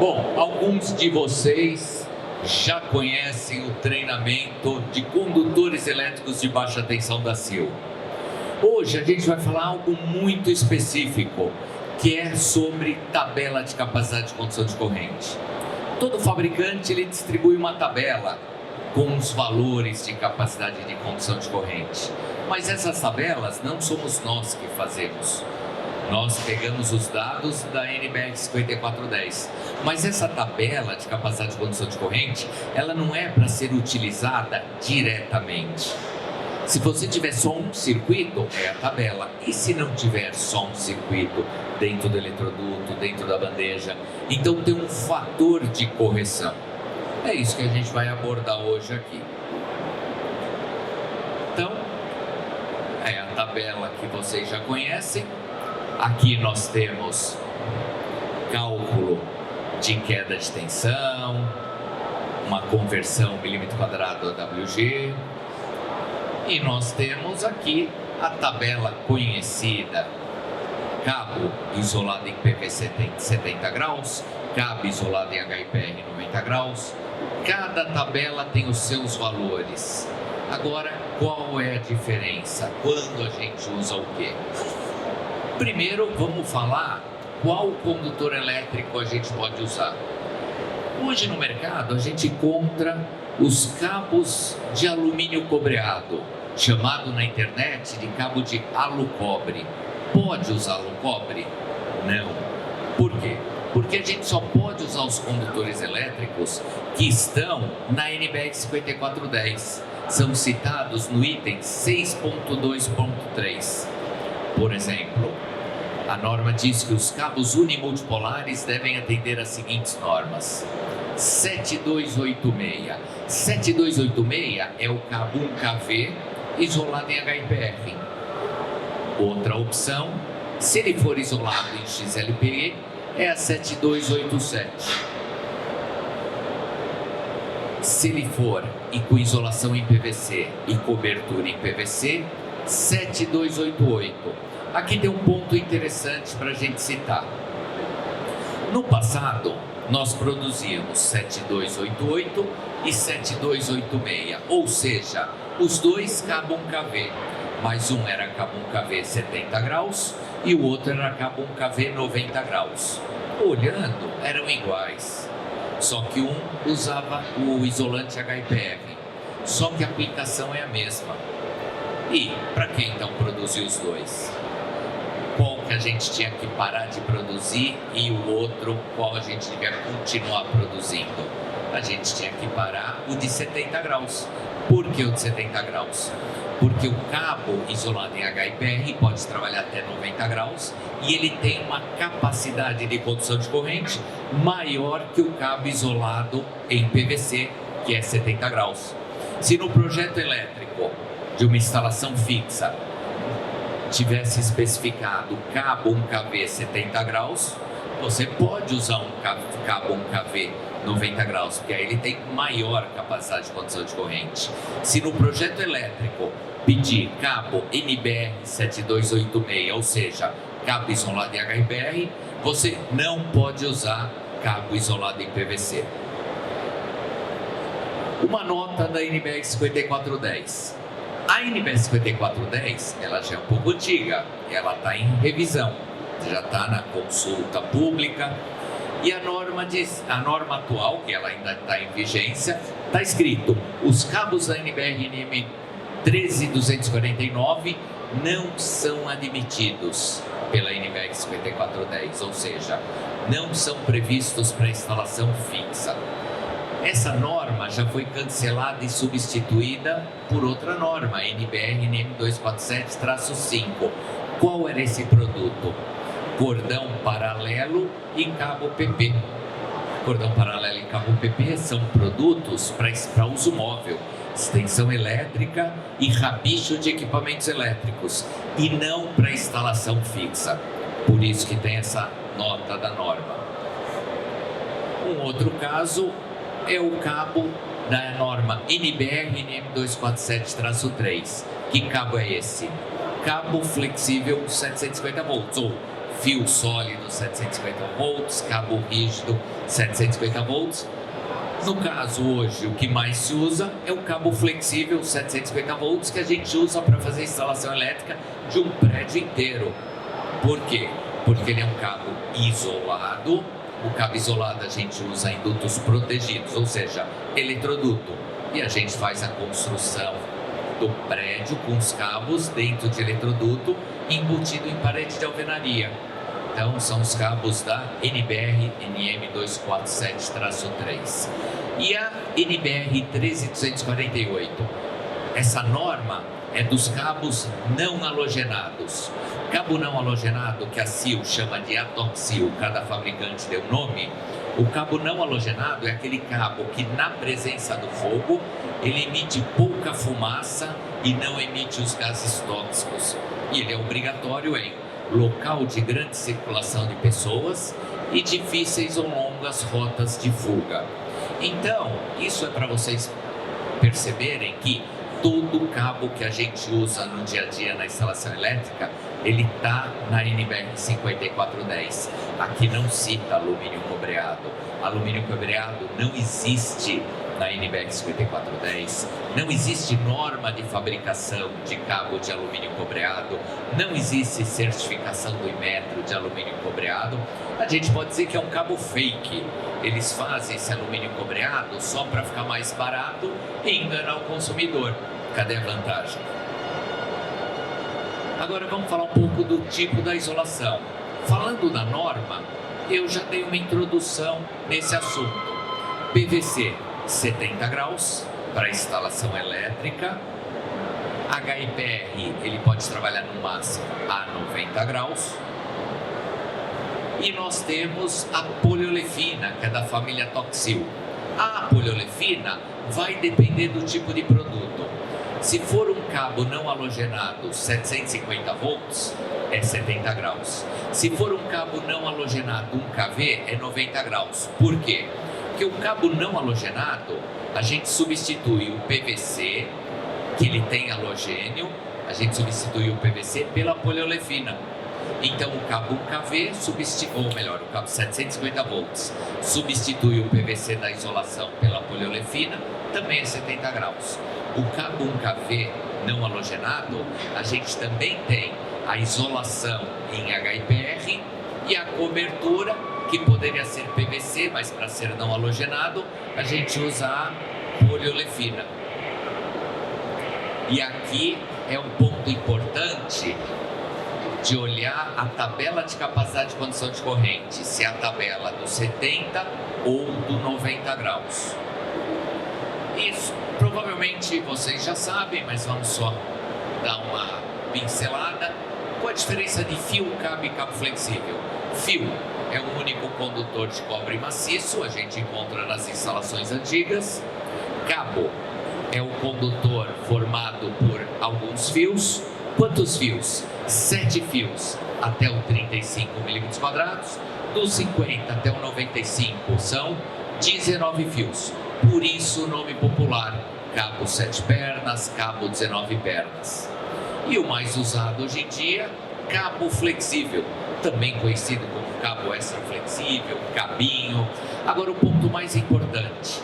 Bom, alguns de vocês já conhecem o treinamento de condutores elétricos de baixa tensão da SIL. Hoje a gente vai falar algo muito específico, que é sobre tabela de capacidade de condução de corrente. Todo fabricante ele distribui uma tabela com os valores de capacidade de condução de corrente. Mas essas tabelas não somos nós que fazemos. Nós pegamos os dados da NBR 5410. Mas essa tabela de capacidade de condução de corrente, ela não é para ser utilizada diretamente. Se você tiver só um circuito, é a tabela. E se não tiver só um circuito dentro do eletroduto, dentro da bandeja? Então tem um fator de correção. É isso que a gente vai abordar hoje aqui. Então, é a tabela que vocês já conhecem. Aqui nós temos cálculo de queda de tensão, uma conversão milímetro quadrado a WG. E nós temos aqui a tabela conhecida: cabo isolado em PVC tem 70 graus, cabo isolado em HIPR 90 graus. Cada tabela tem os seus valores. Agora, qual é a diferença? Quando a gente usa o quê? Primeiro, vamos falar qual condutor elétrico a gente pode usar. Hoje no mercado a gente encontra os cabos de alumínio cobreado, chamado na internet de cabo de alu-cobre. Pode usar alu-cobre? Não. Por quê? Porque a gente só pode usar os condutores elétricos que estão na NBR 5410. São citados no item 6.2.3. Por exemplo, a norma diz que os cabos unimultipolares devem atender às seguintes normas. 7286. 7286 é o cabo 1kV isolado em HIPR. Outra opção, se ele for isolado em XLPE, é a 7287. Se ele for e com isolação em PVC e cobertura em PVC, 7288. Aqui tem um ponto interessante para a gente citar. No passado, nós produzíamos 7288 e 7286, ou seja, os dois cabo 1kV, mas um era cabo 1kV 70 graus e o outro era cabo 1kV 90 graus. Olhando, eram iguais, só que um usava o isolante HIPR, só que a aplicação é a mesma. E para que então produzir os dois? Qual que a gente tinha que parar de produzir e o outro qual a gente devia continuar produzindo? A gente tinha que parar o de 70 graus. Por que o de 70 graus? Porque o cabo isolado em HIPR pode trabalhar até 90 graus e ele tem uma capacidade de condução de corrente maior que o cabo isolado em PVC, que é 70 graus. Se no projeto elétrico de uma instalação fixa tivesse especificado cabo 1kV 70 graus, você pode usar um cabo 1kV 90 graus, porque aí ele tem maior capacidade de condução de corrente. Se no projeto elétrico pedir cabo NBR 7286, ou seja, cabo isolado em HIPR, você não pode usar cabo isolado em PVC. Uma nota da NBR 5410. A NBR 5410, ela já é um pouco antiga, ela está em revisão, já está na consulta pública. E a norma atual, que ela ainda está em vigência, está escrito: os cabos da NBR 13249 não são admitidos pela NBR 5410, ou seja, não são previstos para instalação fixa. Essa norma já foi cancelada e substituída por outra norma, NBR 247-5. Qual era esse produto? Cordão paralelo e cabo PP. Cordão paralelo e cabo PP são produtos para uso móvel, extensão elétrica e rabicho de equipamentos elétricos, e não para instalação fixa. Por isso que tem essa nota da norma. Um outro caso é o cabo da norma NBR 247-3. Que cabo é esse? Cabo flexível 750 volts, ou fio sólido 750 volts, cabo rígido 750 volts. No caso hoje, o que mais se usa é o cabo flexível 750 volts que a gente usa para fazer a instalação elétrica de um prédio inteiro. Por quê? Porque ele é um cabo isolado. O cabo isolado a gente usa em dutos protegidos, ou seja, eletroduto. E a gente faz a construção do prédio com os cabos dentro de eletroduto embutido em parede de alvenaria. Então são os cabos da NBR NM247-3 e a NBR 13248. Essa norma é dos cabos não halogenados. Cabo não halogenado, que a CIL chama de atoxil, cada fabricante deu nome. O cabo não halogenado é aquele cabo que na presença do fogo ele emite pouca fumaça e não emite os gases tóxicos. E ele é obrigatório em local de grande circulação de pessoas e difíceis ou longas rotas de fuga. Então, isso é para vocês perceberem que todo cabo que a gente usa no dia a dia na instalação elétrica, ele está na NBR 5410. Aqui não cita alumínio cobreado. Alumínio cobreado não existe na NBR 5410. Não existe norma de fabricação de cabo de alumínio cobreado. Não existe certificação do Inmetro de alumínio cobreado. A gente pode dizer que é um cabo fake. Eles fazem esse alumínio cobreado só para ficar mais barato e enganar o consumidor. Cadê a vantagem? Agora vamos falar um pouco do tipo da isolação. Falando da norma, eu já dei uma introdução nesse assunto. PVC 70 graus para instalação elétrica. HIPR ele pode trabalhar no máximo a 90 graus. E nós temos a poliolefina, que é da família Toxil. A poliolefina vai depender do tipo de produto. Se for um cabo não halogenado 750 volts, é 70 graus. Se for um cabo não halogenado 1kV, é 90 graus. Por quê? Porque o cabo não halogenado, a gente substitui o PVC, que ele tem halogênio, a gente substitui o PVC pela poliolefina. Então o cabo 1kV ou melhor, o cabo 750 volts substitui o PVC da isolação pela poliolefina, também é 70 graus. O cabo 1kV não halogenado, a gente também tem a isolação em HIPR e a cobertura, que poderia ser PVC, mas para ser não halogenado, a gente usa a poliolefina. E aqui é um ponto importante de olhar a tabela de capacidade de condução de corrente, se é a tabela do 70 ou do 90 graus. Isso provavelmente vocês já sabem, mas vamos só dar uma pincelada. Qual a diferença de fio, cabo e cabo flexível? Fio é um único condutor de cobre maciço, a gente encontra nas instalações antigas. Cabo é o condutor formado por alguns fios. Quantos fios? 7 fios até o 35 milímetros quadrados. Dos 50 até o 95 são 19 fios. Por isso o nome popular, cabo 7 pernas, cabo 19 pernas. E o mais usado hoje em dia, cabo flexível, também conhecido como cabo extra flexível, cabinho. Agora o ponto mais importante,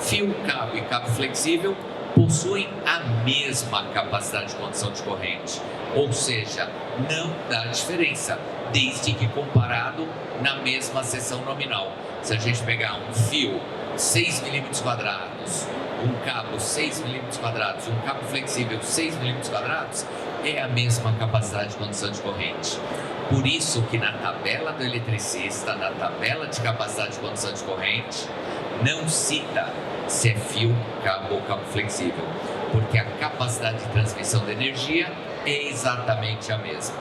fio, cabo e cabo flexível possuem a mesma capacidade de condução de corrente, ou seja, não dá diferença, desde que comparado na mesma seção nominal. Se a gente pegar um fio 6 milímetros quadrados, um cabo 6 milímetros quadrados e um cabo flexível 6 milímetros quadrados, é a mesma capacidade de condução de corrente. Por isso que na tabela do eletricista, na tabela de capacidade de condução de corrente, não cita se é fio, cabo ou cabo flexível, porque a capacidade de transmissão de energia é exatamente a mesma.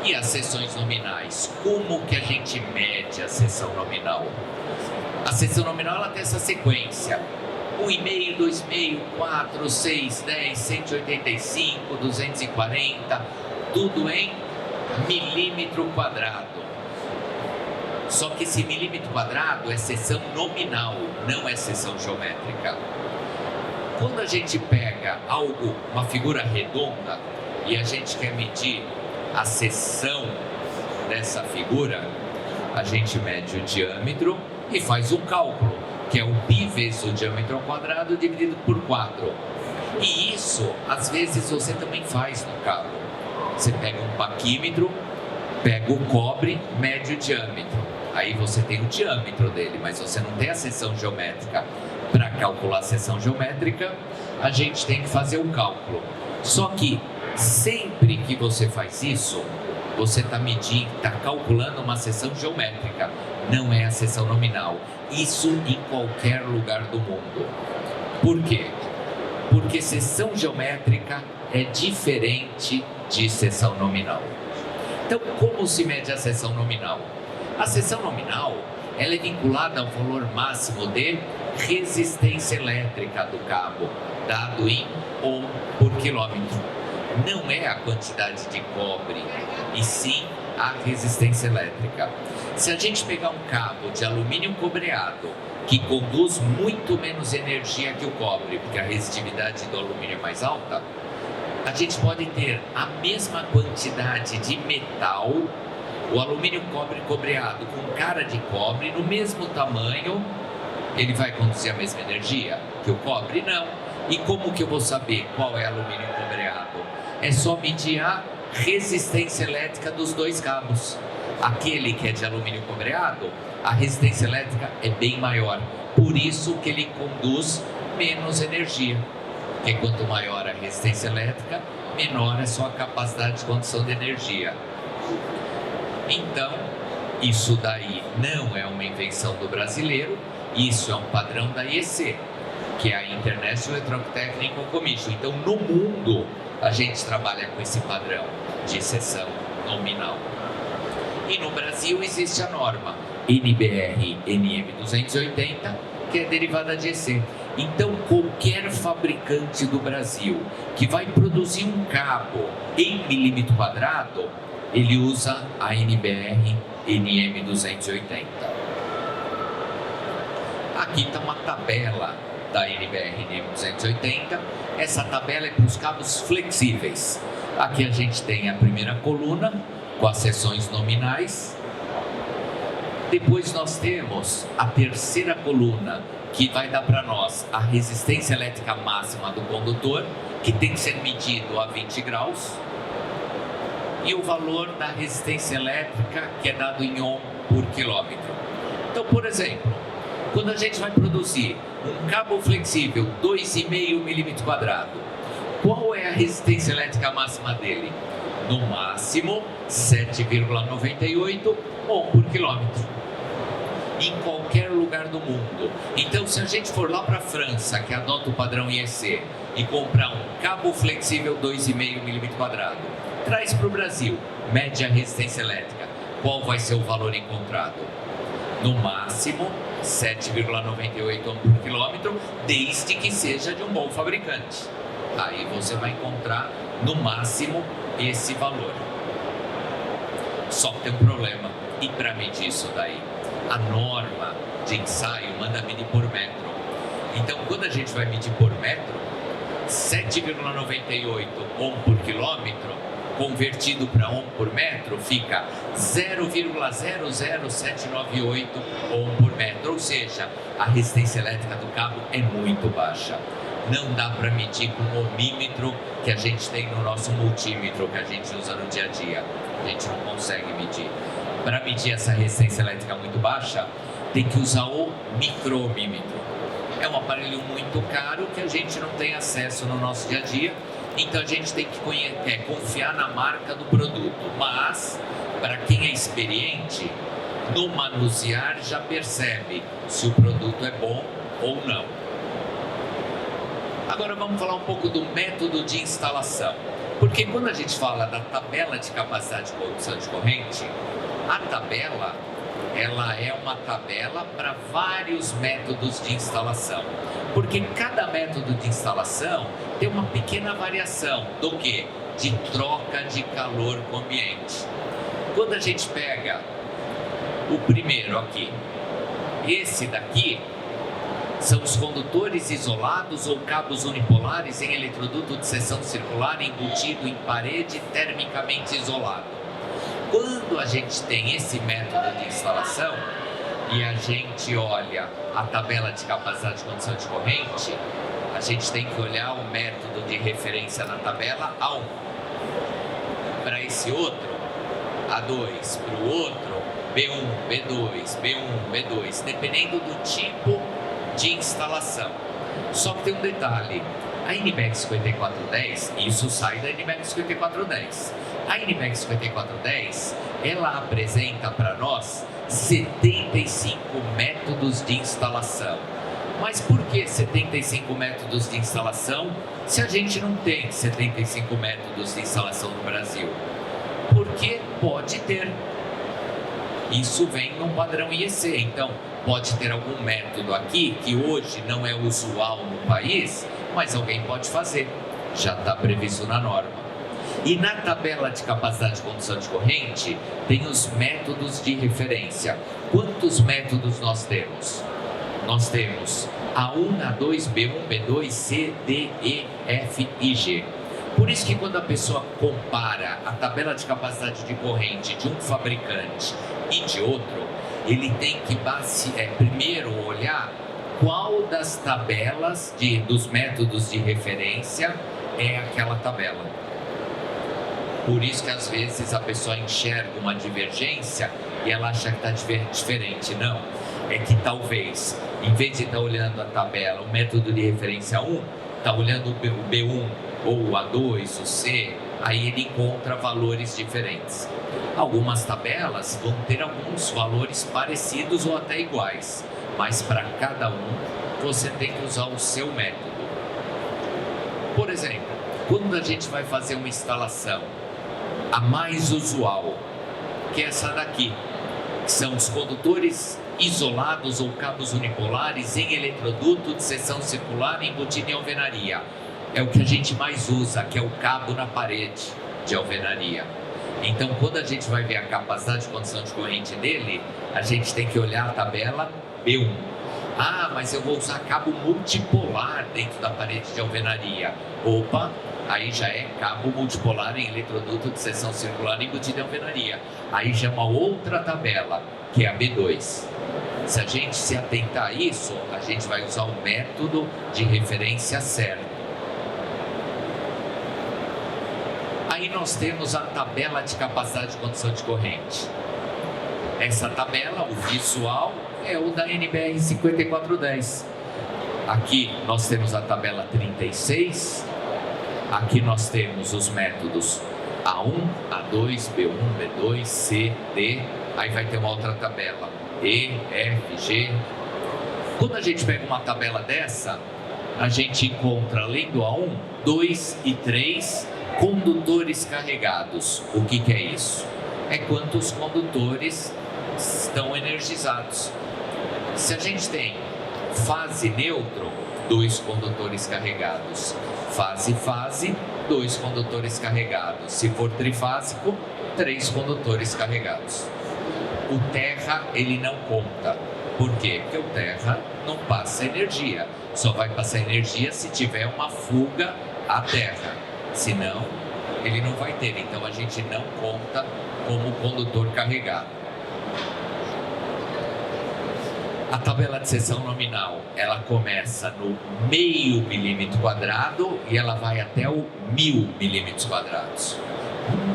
E as seções nominais? Como que a gente mede a seção nominal? A seção nominal ela tem essa sequência: 1,5, 2,5, 4, 6, 10, 185, 240, tudo em milímetro quadrado. Só que esse milímetro quadrado é seção nominal, não é seção geométrica. Quando a gente pega algo, uma figura redonda, e a gente quer medir a seção dessa figura, a gente mede o diâmetro e faz um cálculo, que é o π vezes o diâmetro ao quadrado dividido por 4. E isso, às vezes, você também faz no cabo. Você pega um paquímetro, pega o cobre, mede o diâmetro. Aí você tem o diâmetro dele, mas você não tem a seção geométrica. Para calcular a seção geométrica, a gente tem que fazer o cálculo. Só que sempre que você faz isso, você está medindo, está calculando uma seção geométrica, não é a seção nominal. Isso em qualquer lugar do mundo. Por quê? Porque seção geométrica é diferente de seção nominal. Então, como se mede a seção nominal? A seção nominal, ela é vinculada ao valor máximo de resistência elétrica do cabo, dado em ohm por quilômetro. Não é a quantidade de cobre, e sim a resistência elétrica. Se a gente pegar um cabo de alumínio cobreado, que conduz muito menos energia que o cobre, porque a resistividade do alumínio é mais alta, a gente pode ter a mesma quantidade de metal, o alumínio cobre cobreado com cara de cobre, no mesmo tamanho, ele vai conduzir a mesma energia que o cobre? Não. E como que eu vou saber qual é alumínio cobreado? É só medir a resistência elétrica dos dois cabos. Aquele que é de alumínio cobreado, a resistência elétrica é bem maior. Por isso que ele conduz menos energia. Porque quanto maior a resistência elétrica, menor é sua capacidade de condução de energia. Então, isso daí não é uma invenção do brasileiro, isso é um padrão da IEC, que é a International Electrotechnical Commission. Então, no mundo, a gente trabalha com esse padrão de seção nominal. E no Brasil existe a norma NBR NM 280, que é derivada de EC. Então, qualquer fabricante do Brasil que vai produzir um cabo em milímetro quadrado, ele usa a NBR NM 280. Aqui está uma tabela da NBR NM 280. Essa tabela é para os cabos flexíveis. Aqui a gente tem a primeira coluna com as seções nominais. Depois nós temos a terceira coluna, que vai dar para nós a resistência elétrica máxima do condutor, que tem que ser medido a 20 graus, e o valor da resistência elétrica, que é dado em ohm por quilômetro. Então, por exemplo, quando a gente vai produzir um cabo flexível 2,5 milímetros quadrado, qual é a resistência elétrica máxima dele? No máximo, 7,98 ohm por quilômetro. Em qualquer lugar do mundo. Então, se a gente for lá para a França, que adota o padrão IEC, e comprar um cabo flexível 2,5 milímetros quadrado, traz para o Brasil, mede a resistência elétrica, qual vai ser o valor encontrado? No máximo, 7,98 ohm por quilômetro, desde que seja de um bom fabricante. Aí você vai encontrar, no máximo, esse valor. Só que tem um problema. E para medir isso daí? A norma de ensaio manda medir por metro. Então, quando a gente vai medir por metro, 7,98 ohm por quilômetro, convertido para ohm por metro, fica 0,00798 ohm por metro. Ou seja, a resistência elétrica do cabo é muito baixa. Não dá para medir com o ohmímetro que a gente tem no nosso multímetro, que a gente usa no dia a dia. A gente não consegue medir. Para medir essa resistência elétrica muito baixa, tem que usar o micro-ohmímetro. É um aparelho muito caro que a gente não tem acesso no nosso dia a dia, então a gente tem que confiar na marca do produto. Mas, para quem é experiente, no manusear já percebe se o produto é bom ou não. Agora vamos falar um pouco do método de instalação. Porque quando a gente fala da tabela de capacidade de condução de corrente, a tabela, ela é uma tabela para vários métodos de instalação. Porque cada método de instalação tem uma pequena variação do que? De troca de calor com o ambiente. Quando a gente pega o primeiro aqui, esse daqui, são os condutores isolados ou cabos unipolares em eletroduto de seção circular embutido em parede termicamente isolado. Quando a gente tem esse método de instalação e a gente olha a tabela de capacidade de condução de corrente, a gente tem que olhar o método de referência na tabela A1. Para esse outro, A2. Para o outro, B1, B2, B1, B2, dependendo do tipo de instalação. Só que tem um detalhe, a NBEC 5410, isso sai da NBEC 5410. A NBEC 5410, ela apresenta para nós 75 métodos de instalação. Mas por que 75 métodos de instalação se a gente não tem 75 métodos de instalação no Brasil? Porque pode ter. Isso vem num padrão IEC, então pode ter algum método aqui que hoje não é usual no país, mas alguém pode fazer, já está previsto na norma. E na tabela de capacidade de condução de corrente tem os métodos de referência. Quantos métodos nós temos? Nós temos A1, A2, B1, B2, C, D, E, F e G. Por isso que quando a pessoa compara a tabela de capacidade de corrente de um fabricante e de outro, ele tem que primeiro olhar qual das tabelas dos métodos de referência é aquela tabela. Por isso que às vezes a pessoa enxerga uma divergência e ela acha que está diferente. Não, é que talvez, em vez de estar olhando a tabela, o método de referência 1, está olhando o B1 ou o A2, o C, aí ele encontra valores diferentes. Algumas tabelas vão ter alguns valores parecidos ou até iguais, mas para cada um você tem que usar o seu método. Por exemplo, quando a gente vai fazer uma instalação, a mais usual, que é essa daqui, que são os condutores isolados ou cabos unipolares em eletroduto de seção circular embutido em alvenaria. É o que a gente mais usa, que é o cabo na parede de alvenaria. Então, quando a gente vai ver a capacidade de condução de corrente dele, a gente tem que olhar a tabela B1. Ah, mas eu vou usar cabo multipolar dentro da parede de alvenaria. Opa, aí já é cabo multipolar em eletroduto de seção circular embutido em alvenaria. Aí já é uma outra tabela, que é a B2. Se a gente se atentar a isso, a gente vai usar o método de referência certo. Aí nós temos a tabela de capacidade de condução de corrente. Essa tabela, o visual, é o da NBR 5410. Aqui nós temos a tabela 36. Aqui nós temos os métodos A1, A2, B1, B2, C, D. Aí vai ter uma outra tabela, E, F, G. Quando a gente pega uma tabela dessa, a gente encontra, além do A1, 2 e 3 condutores carregados. O que é isso? É quantos condutores estão energizados. Se a gente tem fase neutro, 2 condutores carregados. Fase, 2 condutores carregados. Se for trifásico, 3 condutores carregados. O terra, ele não conta. Por quê? Porque o terra não passa energia. Só vai passar energia se tiver uma fuga à terra. Senão, ele não vai ter. Então, a gente não conta como condutor carregado. A tabela de seção nominal, ela começa no meio milímetro quadrado e ela vai até o 1000 milímetros quadrados.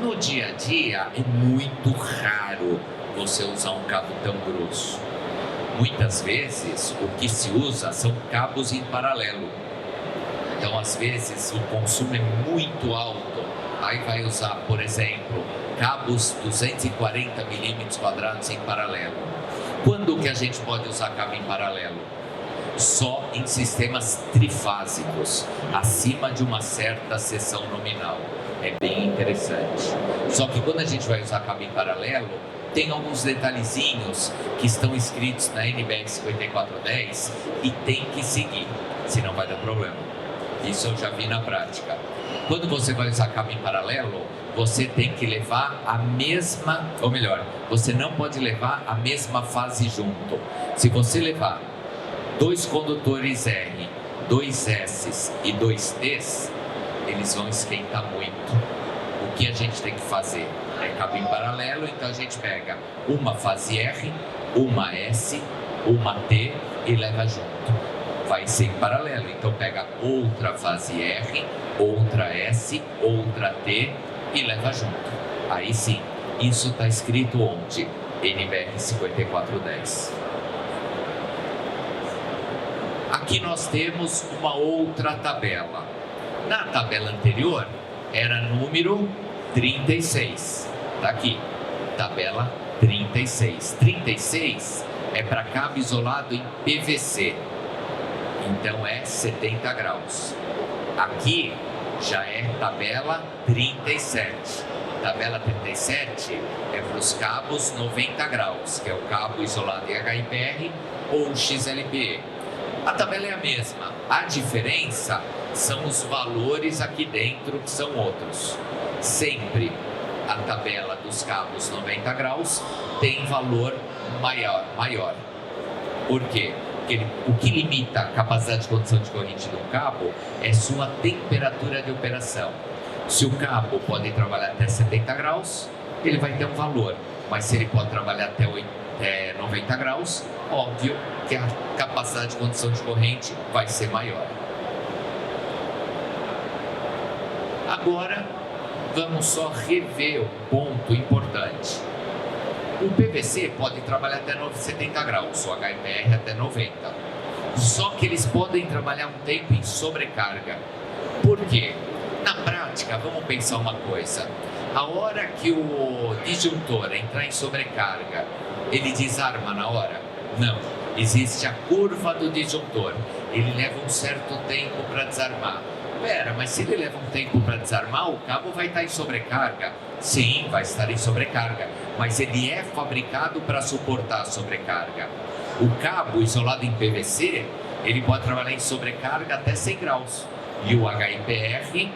No dia a dia, é muito raro você usar um cabo tão grosso. Muitas vezes, o que se usa são cabos em paralelo. Então, às vezes, o consumo é muito alto. Aí vai usar, por exemplo, cabos 240 milímetros quadrados em paralelo. Quando que a gente pode usar cabo em paralelo? Só em sistemas trifásicos, acima de uma certa seção nominal. É bem interessante. Só que quando a gente vai usar cabo em paralelo, tem alguns detalhezinhos que estão escritos na NBR 5410 e tem que seguir, senão vai dar problema. Isso eu já vi na prática. Quando você vai usar cabo em paralelo, você tem que levar a mesma, ou melhor, você não pode levar a mesma fase junto. Se você levar 2 condutores R, 2 S e 2 Ts, eles vão esquentar muito. O que a gente tem que fazer? é cabo em paralelo, então a gente pega uma fase R, uma S, uma T e leva junto. Vai ser em paralelo, então pega outra fase R, outra S, outra T e leva junto. Aí sim, isso está escrito onde? NBR 5410. Aqui nós temos uma outra tabela. Na tabela anterior era número 36. Está aqui, tabela 36. 36 é para cabo isolado em PVC. Então é 70 graus. Aqui já é tabela 37. Tabela 37 é para os cabos 90 graus, que é o cabo isolado em HIPR ou XLPE. A tabela é a mesma. A diferença são os valores aqui dentro, que são outros. Sempre a tabela dos cabos 90 graus tem valor maior. Por quê? Porque o que limita a capacidade de condução de corrente do cabo é sua temperatura de operação. Se o cabo pode trabalhar até 70 graus, ele vai ter um valor. Mas se ele pode trabalhar até 90 graus, óbvio que a capacidade de condução de corrente vai ser maior. Agora, vamos só rever um ponto importante. O PVC pode trabalhar até 70 graus, o HIPR até 90. Só que eles podem trabalhar um tempo em sobrecarga. Por quê? Na prática, vamos pensar uma coisa. A hora que o disjuntor entrar em sobrecarga, ele desarma na hora? Não. Existe a curva do disjuntor. Ele leva um certo tempo para desarmar. Pera, mas se ele leva um tempo para desarmar, o cabo vai estar em sobrecarga? Sim, vai estar em sobrecarga, mas ele é fabricado para suportar a sobrecarga. O cabo isolado em PVC, ele pode trabalhar em sobrecarga até 100 graus. E o HIPR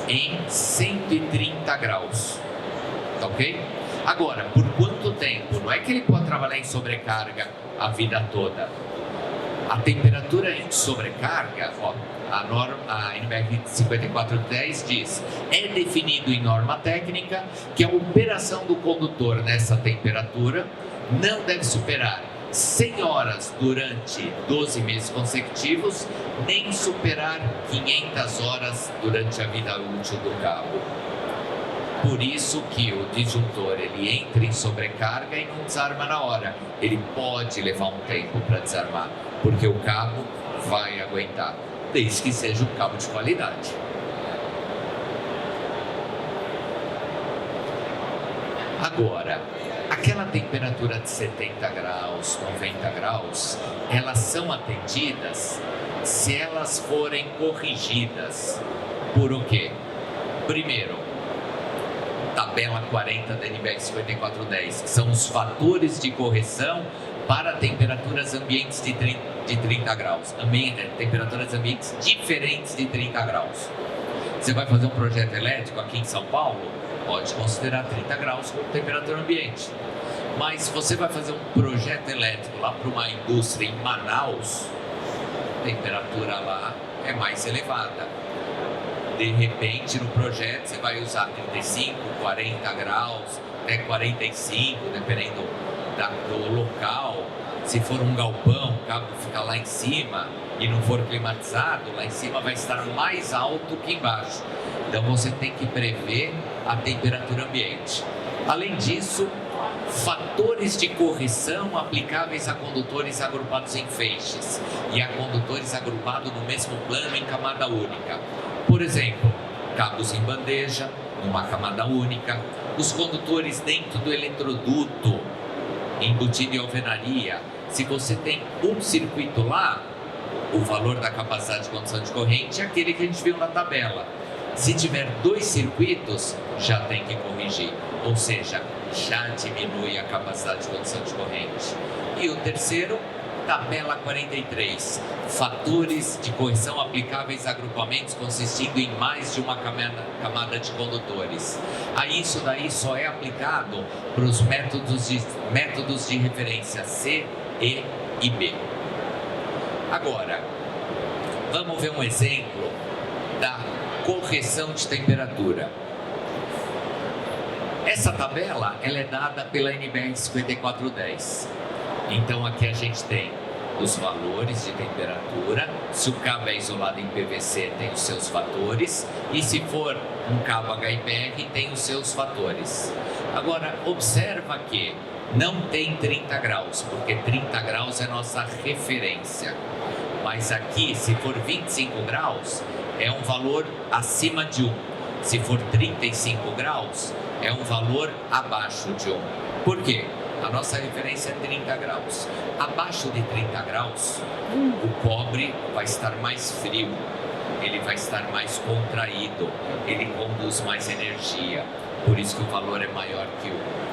em 130 graus. Tá ok? Agora, por quanto tempo? Não é que ele pode trabalhar em sobrecarga a vida toda. A temperatura em sobrecarga, ó, a NBR 5410 diz: é definido em norma técnica que a operação do condutor nessa temperatura não deve superar 100 horas durante 12 meses consecutivos, nem superar 500 horas durante a vida útil do cabo. Por isso que o disjuntor ele entra em sobrecarga e não desarma na hora. Ele pode levar um tempo para desarmar, porque o cabo vai aguentar, desde que seja um cabo de qualidade. Agora, aquela temperatura de 70 graus, 90 graus, elas são atendidas se elas forem corrigidas por o quê? Primeiro, tabela 40 da NBR 5410, que são os fatores de correção para temperaturas ambientes de 30 graus. Temperaturas ambientes diferentes de 30 graus. Você vai fazer um projeto elétrico aqui em São Paulo, pode considerar 30 graus como temperatura ambiente. Mas se você vai fazer um projeto elétrico lá para uma indústria em Manaus, a temperatura lá é mais elevada. De repente, no projeto, você vai usar 35, 40 graus, até 45, dependendo do local. Se for um galpão, o cabo fica lá em cima e não for climatizado, lá em cima vai estar mais alto que embaixo. Então, você tem que prever a temperatura ambiente. Além disso, fatores de correção aplicáveis a condutores agrupados em feixes e a condutores agrupados no mesmo plano em camada única. Por exemplo, cabos em bandeja, numa camada única, os condutores dentro do eletroduto, embutido em alvenaria. Se você tem um circuito lá, o valor da capacidade de condução de corrente é aquele que a gente viu na tabela. Se tiver 2 circuitos, já tem que corrigir, ou seja, já diminui a capacidade de condução de corrente. E o terceiro, tabela 43, fatores de correção aplicáveis a agrupamentos consistindo em mais de uma camada de condutores. Aí isso daí só é aplicado para os métodos de referência C, E e B. Agora, vamos ver um exemplo da correção de temperatura. Essa tabela ela é dada pela NBR 5410. Então aqui a gente tem os valores de temperatura, se o cabo é isolado em PVC tem os seus fatores e se for um cabo HIPR tem os seus fatores. Agora observa que não tem 30 graus, porque 30 graus é nossa referência. Mas aqui, se for 25 graus, é um valor acima de 1. Se for 35 graus, é um valor abaixo de 1. Por quê? A nossa referência é 30 graus. Abaixo de 30 graus, o cobre vai estar mais frio, ele vai estar mais contraído, ele conduz mais energia. Por isso que o valor é maior que 1.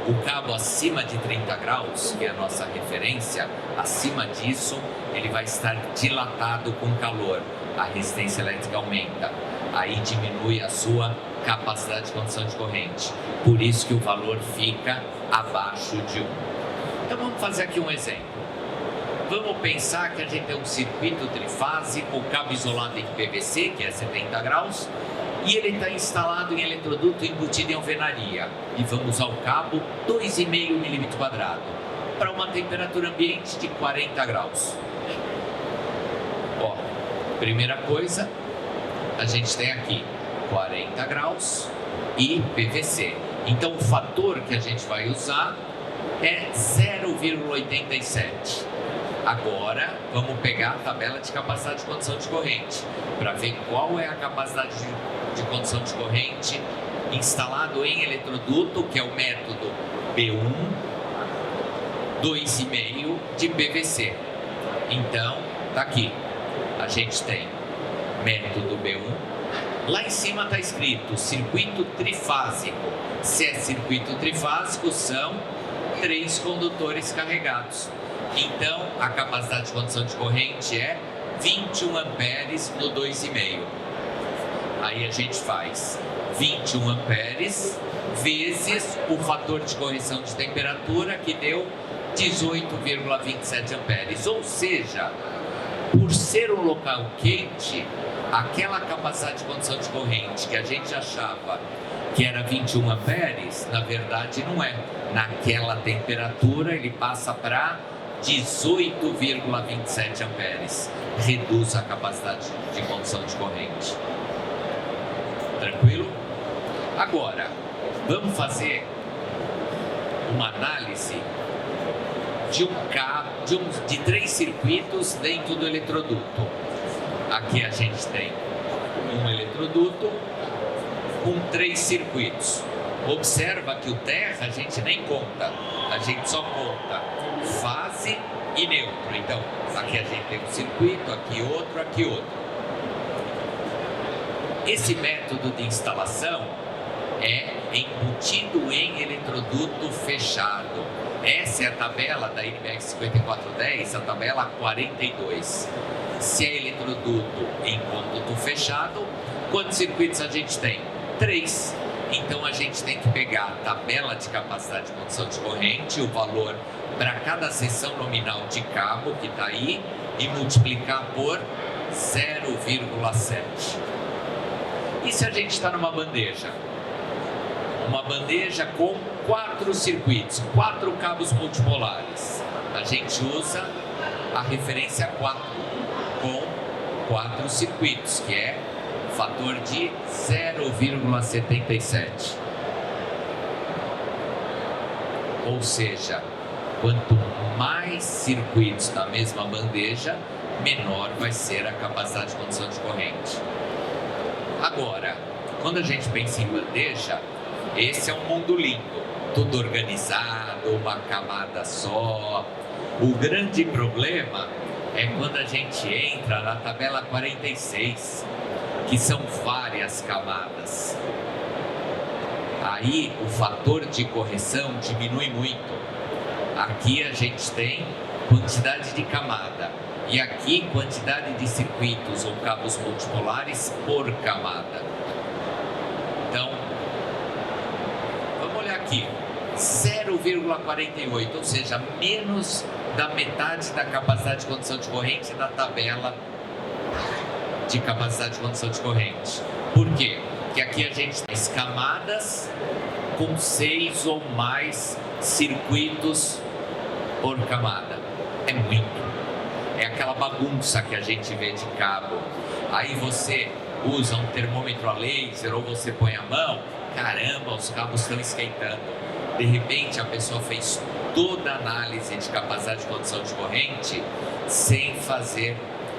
O cabo acima de 30 graus, que é a nossa referência, acima disso, ele vai estar dilatado com calor. A resistência elétrica aumenta. Aí diminui a sua capacidade de condução de corrente. Por isso que o valor fica abaixo de 1. Então vamos fazer aqui um exemplo. Vamos pensar que a gente tem um circuito trifásico, cabo isolado em PVC, que é 70 graus, e ele está instalado em eletroduto embutido em alvenaria. E vamos ao cabo 2,5 milímetro quadrado, para uma temperatura ambiente de 40 graus. Ó, primeira coisa, a gente tem aqui 40 graus e PVC. Então o fator que a gente vai usar é 0,87. Agora vamos pegar a tabela de capacidade de condução de corrente para ver qual é a capacidade de condução de corrente instalado em eletroduto, que é o método B1, 2,5 de PVC. Então, tá aqui. A gente tem método B1. Lá em cima está escrito circuito trifásico. Se é circuito trifásico, são 3 condutores carregados. Então, a capacidade de condução de corrente é 21 amperes no 2,5. Aí a gente faz 21 amperes vezes o fator de correção de temperatura, que deu 18,27 amperes. Ou seja, por ser um local quente, aquela capacidade de condução de corrente que a gente achava que era 21 amperes, na verdade não é. Naquela temperatura ele passa para 18,27 amperes. Reduz a capacidade de condução de corrente. Tranquilo? Agora, vamos fazer uma análise de um cabo, de 3 circuitos dentro do eletroduto. Aqui a gente tem um eletroduto com 3 circuitos. Observa que o terra a gente nem conta, a gente só conta fase e neutro. Então, aqui a gente tem um circuito, aqui outro, aqui outro. Esse método de instalação é embutido em eletroduto fechado. Essa é a tabela da NBR 5410, a tabela 42. Se é eletroduto em conduto fechado, quantos circuitos a gente tem? 3. Então a gente tem que pegar a tabela de capacidade de condução de corrente, o valor para cada seção nominal de cabo que está aí, e multiplicar por 0,7. E se a gente está numa bandeja? Uma bandeja com 4 circuitos, 4 cabos multipolares. A gente usa a referência 4, com 4 circuitos, que é fator de 0,77. Ou seja, quanto mais circuitos na mesma bandeja, menor vai ser a capacidade de condução de corrente. Agora, quando a gente pensa em bandeja, esse é um mundo lindo, tudo organizado, uma camada só. O grande problema é quando a gente entra na tabela 46, que são várias camadas. Aí o fator de correção diminui muito. Aqui a gente tem quantidade de camada e aqui quantidade de circuitos ou cabos multipolares por camada. Então, vamos olhar aqui, 0,48, ou seja, menos da metade da capacidade de condução de corrente da tabela de capacidade de condução de corrente. Por quê? Porque aqui a gente tem as camadas com 6 ou mais circuitos por camada. É muito. É aquela bagunça que a gente vê de cabo. Aí você usa um termômetro a laser ou você põe a mão, caramba, os cabos estão esquentando. De repente a pessoa fez toda a análise de capacidade de condução de corrente sem fazer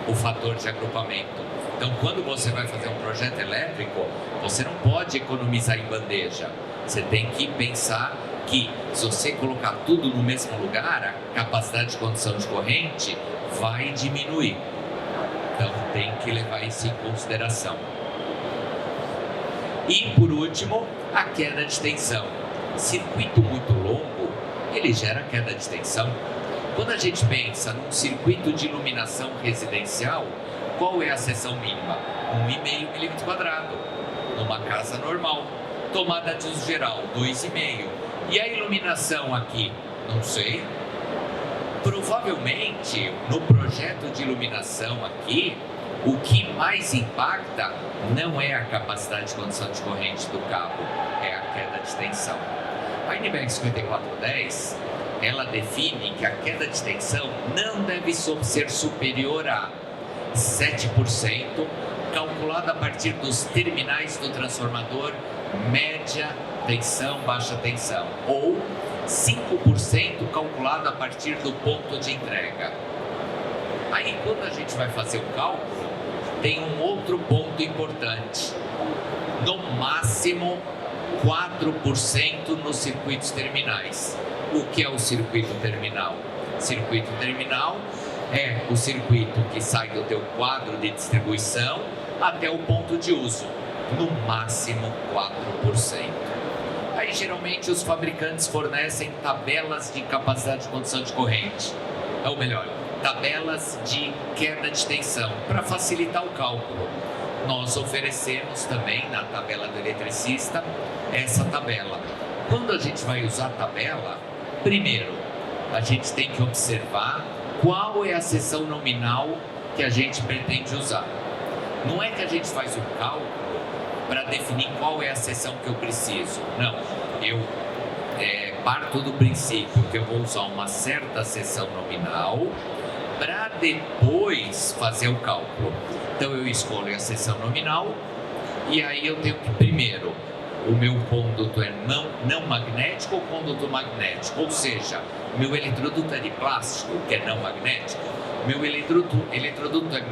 o fator de agrupamento. Então, quando você vai fazer um projeto elétrico, você não pode economizar em bandeja. Você tem que pensar que se você colocar tudo no mesmo lugar, a capacidade de condução de corrente vai diminuir. Então tem que levar isso em consideração. E por último, a queda de tensão. Circuito muito longo, ele gera queda de tensão. Quando a gente pensa num circuito de iluminação residencial, qual é a seção mínima? 1,5 milímetro quadrado. Numa casa normal. Tomada de uso geral, 2,5. E a iluminação aqui? Não sei. Provavelmente, no projeto de iluminação aqui, o que mais impacta não é a capacidade de condução de corrente do cabo, é a queda de tensão. A NBR 5410, ela define que a queda de tensão não deve ser superior a 7%, calculada a partir dos terminais do transformador média tensão, baixa tensão, ou 5% calculado a partir do ponto de entrega. Aí, quando a gente vai fazer o cálculo, tem um outro ponto importante. No máximo, 4% nos circuitos terminais. O que é o circuito terminal? Circuito terminal é o circuito que sai do teu quadro de distribuição até o ponto de uso. No máximo, 4%. Aí, geralmente, os fabricantes fornecem tabelas de capacidade de condução de corrente. Ou melhor, tabelas de queda de tensão, para facilitar o cálculo. Nós oferecemos também, na tabela do eletricista, essa tabela. Quando a gente vai usar a tabela, primeiro, a gente tem que observar qual é a seção nominal que a gente pretende usar. Não é que a gente faz o cálculo para definir qual é a seção que eu preciso. Não, eu parto do princípio que eu vou usar uma certa seção nominal para depois fazer o cálculo. Então eu escolho a seção nominal e aí eu tenho que primeiro, o meu conduto é não magnético ou conduto magnético, ou seja, meu eletroduto é de plástico, que é não magnético, meu eletroduto é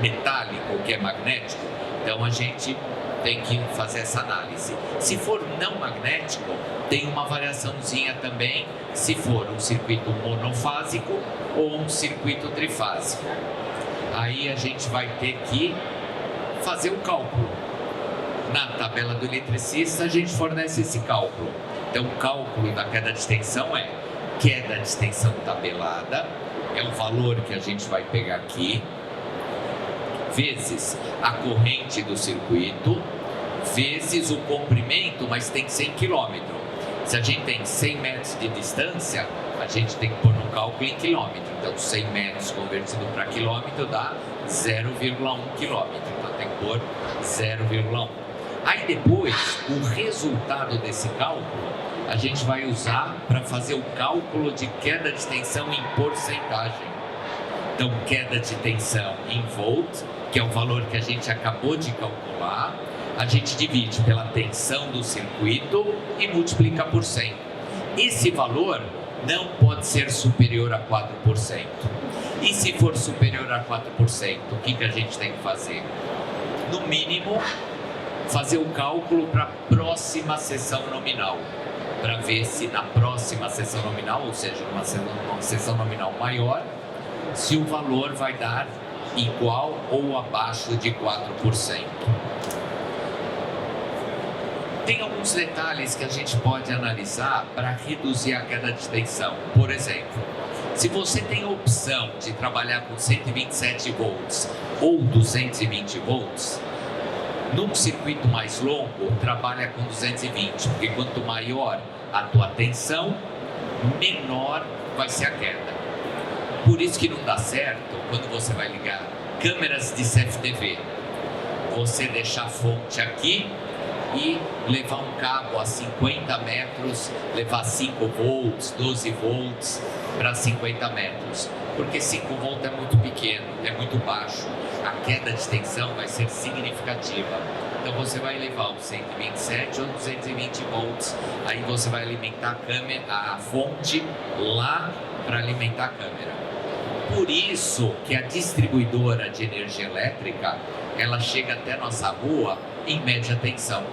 metálico, que é magnético. Então a gente tem que fazer essa análise. Se for não magnético, tem uma variaçãozinha também, se for um circuito monofásico ou um circuito trifásico. Aí a gente vai ter que fazer o cálculo. Na tabela do eletricista a gente fornece esse cálculo. Então o cálculo da queda de tensão é queda de tensão tabelada, é o valor que a gente vai pegar aqui, vezes a corrente do circuito, vezes o comprimento, mas tem 100 km. Se a gente tem 100 metros de distância, a gente tem que pôr no cálculo em quilômetro. Então, 100 metros convertido para quilômetro dá 0,1 km. Então, tem que pôr 0,1. Aí depois, o resultado desse cálculo, a gente vai usar para fazer o cálculo de queda de tensão em porcentagem. Então, queda de tensão em volt, que é o valor que a gente acabou de calcular, a gente divide pela tensão do circuito e multiplica por 100. Esse valor não pode ser superior a 4%. E se for superior a 4%, o que a gente tem que fazer? No mínimo, fazer o cálculo para a próxima seção nominal, para ver se na próxima seção nominal, ou seja, uma seção nominal maior, se o valor vai dar igual ou abaixo de 4%. Tem alguns detalhes que a gente pode analisar para reduzir a queda de tensão. Por exemplo, se você tem a opção de trabalhar com 127 volts ou 220 volts, num circuito mais longo, trabalha com 220, porque quanto maior a tua tensão, menor vai ser a queda. Por isso que não dá certo, quando você vai ligar câmeras de CFTV, você deixar a fonte aqui e levar um cabo a 50 metros, levar 5 volts, 12 volts para 50 metros. Porque 5 volts é muito pequeno, é muito baixo. A queda de tensão vai ser significativa. Então você vai levar o 127 ou 220 volts, aí você vai alimentar a câmera, a fonte lá para alimentar a câmera. Por isso que a distribuidora de energia elétrica, ela chega até nossa rua em média tensão.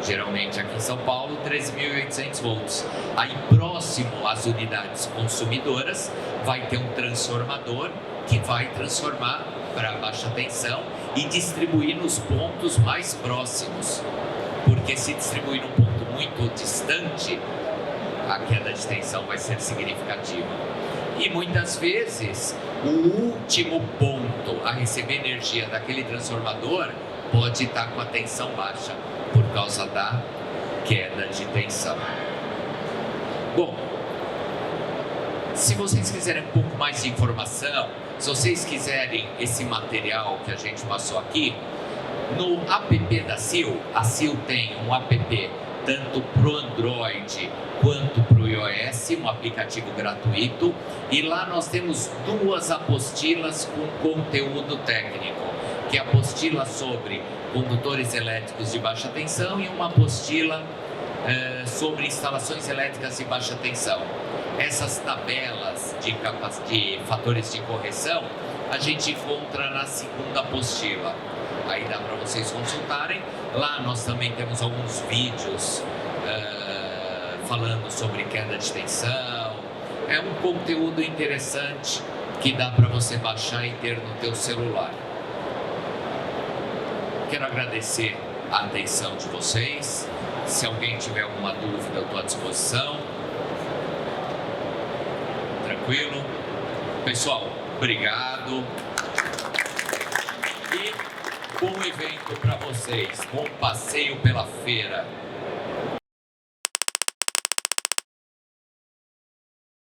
Geralmente aqui em São Paulo, 13.800 volts. Aí próximo às unidades consumidoras, vai ter um transformador que vai transformar para baixa tensão e distribuir nos pontos mais próximos. Porque se distribuir num ponto muito distante, a queda de tensão vai ser significativa. E muitas vezes, o último ponto a receber energia daquele transformador pode estar com a tensão baixa, por causa da queda de tensão. Bom, se vocês quiserem um pouco mais de informação, se vocês quiserem esse material que a gente passou aqui, no app da Sil, a Sil tem um app tanto para o Android quanto para o iOS, um aplicativo gratuito, e lá nós temos 2 apostilas com conteúdo técnico, que é a apostila sobre condutores elétricos de baixa tensão e uma apostila sobre instalações elétricas de baixa tensão. Essas tabelas de fatores de correção a gente encontra na segunda apostila. Aí dá para vocês consultarem. Lá nós também temos alguns vídeos falando sobre queda de tensão. É um conteúdo interessante que dá para você baixar e ter no teu celular. Quero agradecer a atenção de vocês. Se alguém tiver alguma dúvida, eu estou à disposição. Tranquilo? Pessoal, obrigado. E bom evento para vocês. Bom passeio pela feira.